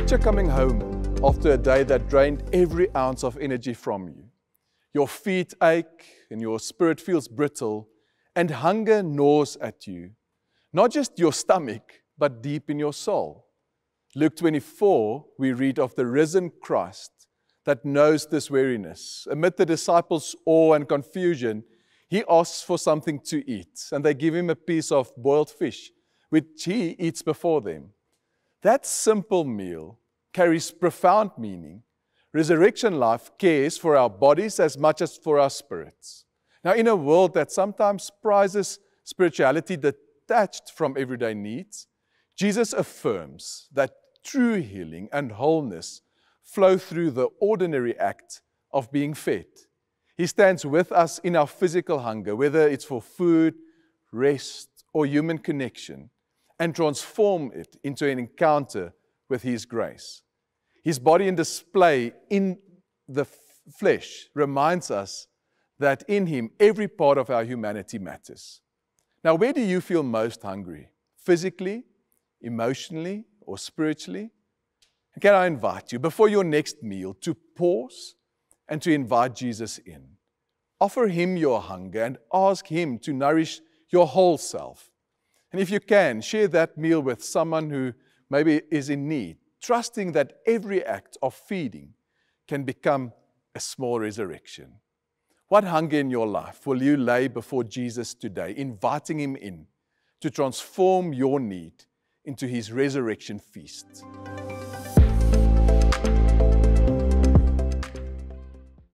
Picture coming home after a day that drained every ounce of energy from you. Your feet ache and your spirit feels brittle, and hunger gnaws at you. Not just your stomach, but deep in your soul. Luke 24, we read of the risen Christ that knows this weariness. Amid the disciples' awe and confusion, he asks for something to eat, and they give him a piece of boiled fish, which he eats before them. That simple meal carries profound meaning. Resurrection life cares for our bodies as much as for our spirits. Now, in a world that sometimes prizes spirituality detached from everyday needs, Jesus affirms that true healing and wholeness flow through the ordinary act of being fed. He stands with us in our physical hunger, whether it's for food, rest, or human connection, and transform it into an encounter with His grace. His body in display in the flesh reminds us that in Him, every part of our humanity matters. Now, where do you feel most hungry? Physically, emotionally, or spiritually? And can I invite you, before your next meal, to pause and to invite Jesus in. Offer Him your hunger and ask Him to nourish your whole self. And if you can, share that meal with someone who maybe is in need, trusting that every act of feeding can become a small resurrection. What hunger in your life will you lay before Jesus today, inviting Him in to transform your need into His resurrection feast?